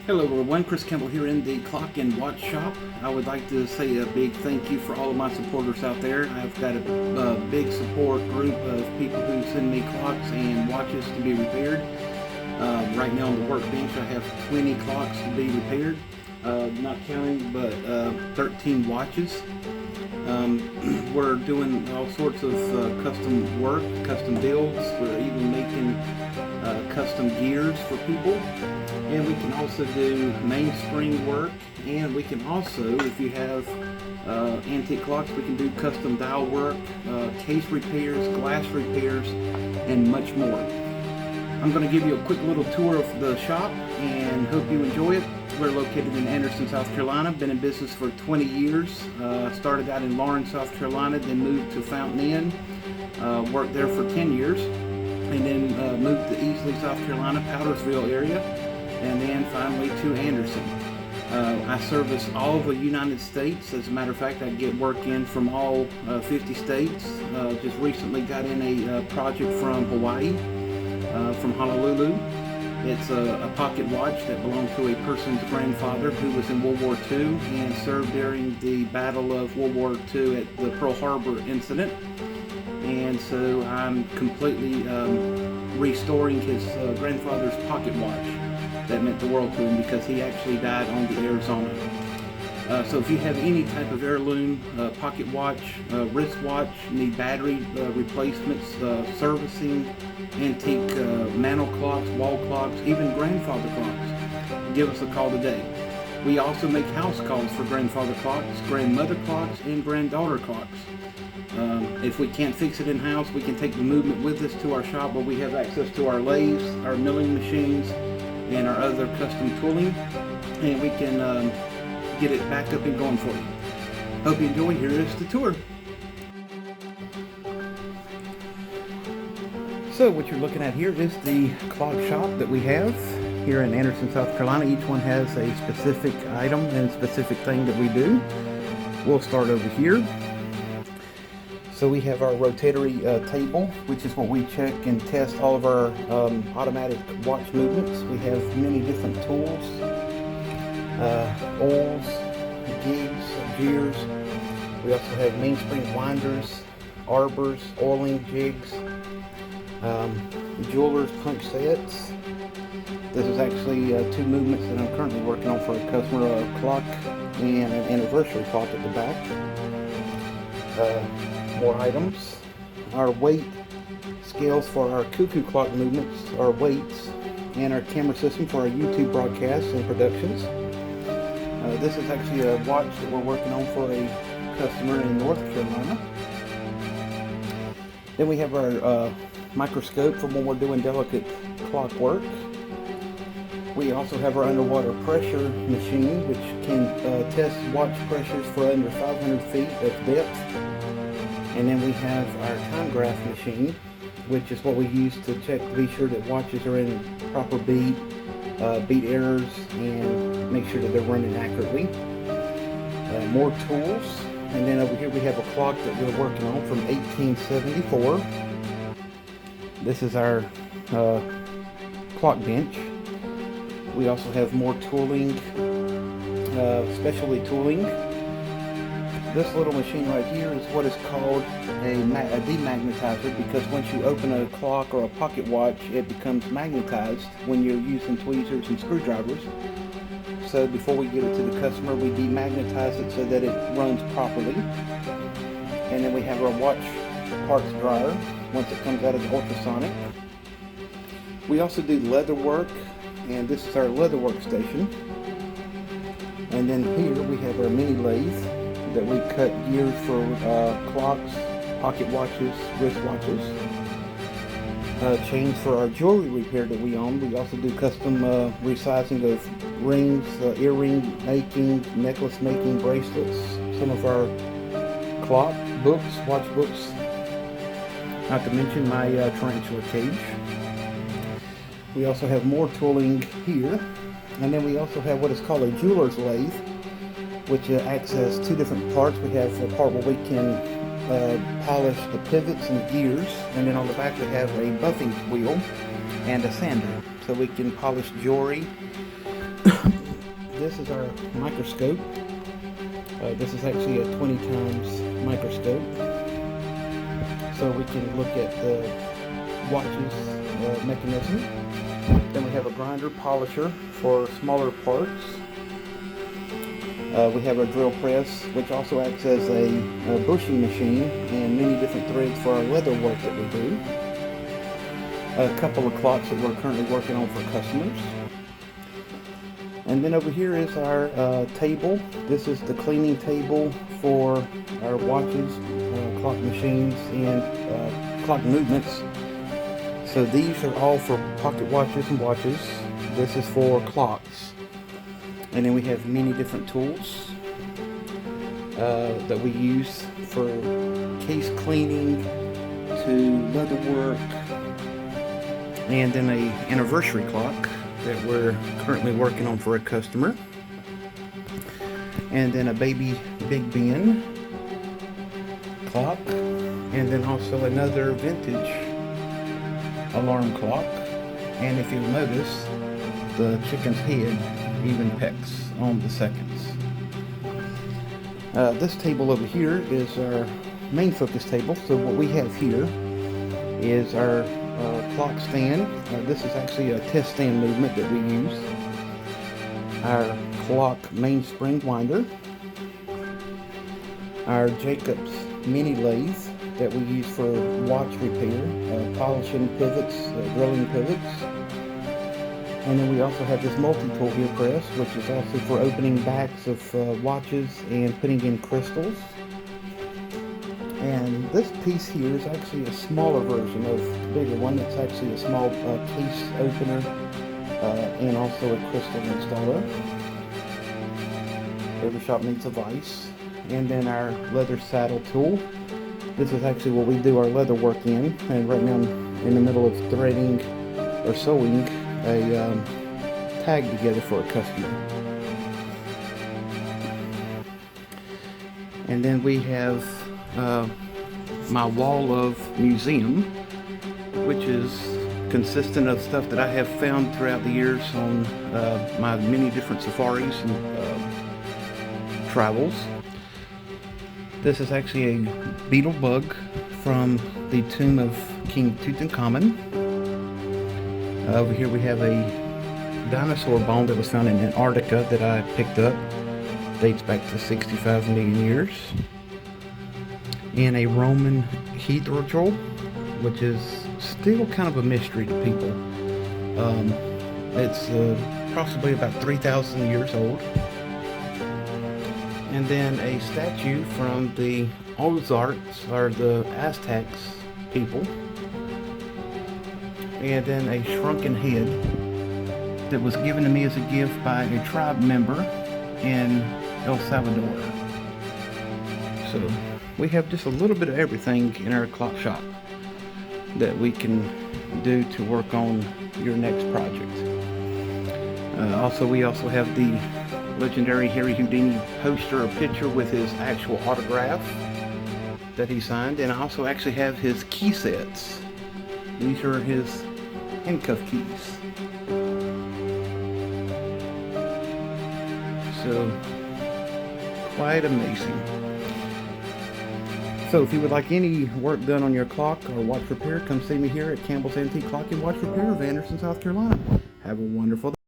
Hello everyone, Chris Campbell here in the Clock and Watch Shop. I would like to say a big thank you for all of my supporters out there. I've got a big support group of people who send me clocks and watches to be repaired. Right now on the workbench I have 20 clocks to be repaired, not counting but 13 watches. We're doing all sorts of custom work, custom builds. We're even making custom gears for people, and we can also do mainspring work, and we can also, if you have antique clocks, we can do custom dial work, case repairs, glass repairs, and much more. I'm going to give you a quick little tour of the shop and hope you enjoy it. We're located in Anderson, South Carolina. Been in business for 20 years. Started out in Lawrence, South Carolina, then moved to Fountain Inn. Worked there for 10 years, and then moved to Easley, South Carolina, Powdersville area, and then finally to Anderson. I service all of the United States. As a matter of fact, I get work in from all 50 states. Just recently got in a project from Hawaii, from Honolulu. It's a pocket watch that belonged to a person's grandfather who was in World War II and served during the Battle of World War II at the Pearl Harbor incident. And so I'm completely restoring his grandfather's pocket watch. That meant the world to him because he actually died on the Arizona. So if you have any type of heirloom, pocket watch, wristwatch, need battery replacements, servicing, antique mantle clocks, wall clocks, even grandfather clocks, give us a call today. We also make house calls for grandfather clocks, grandmother clocks, and granddaughter clocks. If we can't fix it in-house, we can take the movement with us to our shop where we have access to our lathes, our milling machines, and our other custom tooling, and we can get it back up and going for you. Hope you enjoy. Here is the tour. So what you're looking at here is the clock shop that we have here in Anderson, South Carolina. Each one has a specific item and specific thing that we do. We'll start over here. So we have our rotatory table, which is what we check and test all of our automatic watch movements. We have many different tools, oils, gigs, gears. We also have mainspring winders, arbors, oiling jigs, jeweler's punch sets. This is actually two movements that I'm currently working on for a customer, a clock and an anniversary clock at the back. More items. Our weight scales for our cuckoo clock movements, our weights, and our camera system for our YouTube broadcasts and productions. This is actually a watch that we're working on for a customer in North Carolina. Then we have our microscope for when we're doing delicate clock work. We also have our underwater pressure machine, which can test watch pressures for under 500 feet of depth. And then we have our time graph machine, which is what we use to check to be sure that watches are in proper beat, beat errors, and make sure that they're running accurately. More tools, and then over here we have a clock that we're working on from 1874. This is our clock bench. We also have more tooling, specialty tooling. This little machine right here is what is called a demagnetizer, because once you open a clock or a pocket watch, it becomes magnetized when you're using tweezers and screwdrivers. So before we give it to the customer, we demagnetize it so that it runs properly. And then we have our watch parts dryer once it comes out of the ultrasonic. We also do leather work, and this is our leather workstation. And then here we have our mini lathe that we cut gears for clocks, pocket watches, wristwatches, chains for our jewelry repair that we own. We also do custom resizing of rings, earring making, necklace making, bracelets, some of our clock books, watch books, not to mention my tarantula cage. We also have more tooling here, and then we also have what is called a jeweler's lathe, which access two different parts. We have a part where we can polish the pivots and gears, and then on the back we have a buffing wheel and a sander, so we can polish jewelry, this is our microscope. This is actually a 20 times microscope, so we can look at the watch's mechanism. Then we have a grinder polisher for smaller parts. We have our drill press, which also acts as a bushing machine, and many different threads for our leather work that we do. A couple of clocks that we're currently working on for customers. And then over here is our table. This is the cleaning table for our watches, clock machines, and clock movements. So these are all for pocket watches and watches. This is for clocks. And then we have many different tools that we use for case cleaning to leather work. And then an anniversary clock that we're currently working on for a customer. And then a baby Big Ben clock. And then also another vintage alarm clock. And if you'll notice, the chicken's head even pecks on the seconds. This table over here is our main focus table. So what we have here is our clock stand. This is actually a test stand movement that we use. Our clock mainspring winder. Our Jacobs mini lathe that we use for watch repair, polishing pivots, drilling pivots. And then we also have this multi-tool gear press, which is also for opening backs of watches and putting in crystals. And this piece here is actually a smaller version of the bigger one. It's actually a small case opener and also a crystal installer. Every shop needs a vise. And then our leather saddle tool. This is actually what we do our leather work in. And right now I'm in the middle of threading or sewing a tag together for a customer. And then we have my wall of museum, which is consistent of stuff that I have found throughout the years on my many different safaris and travels. This is actually a beetle bug from the tomb of King Tutankhamun. Over here we have a dinosaur bone that was found in Antarctica that I picked up. Dates back to 65 million years. And a Roman hydrogel, which is still kind of a mystery to people. It's possibly about 3,000 years old. And then a statue from the Ozarks, or the Aztecs people. And then a shrunken head that was given to me as a gift by a tribe member in El Salvador. So we have just a little bit of everything in our clock shop that we can do to work on your next project. We also have the legendary Harry Houdini poster or picture with his actual autograph that he signed, and I also actually have his key sets. These are his handcuff keys. So, quite amazing. So if you would like any work done on your clock or watch repair, come see me here at Campbell's Antique Clock and Watch Repair of Anderson, South Carolina. Have a wonderful day.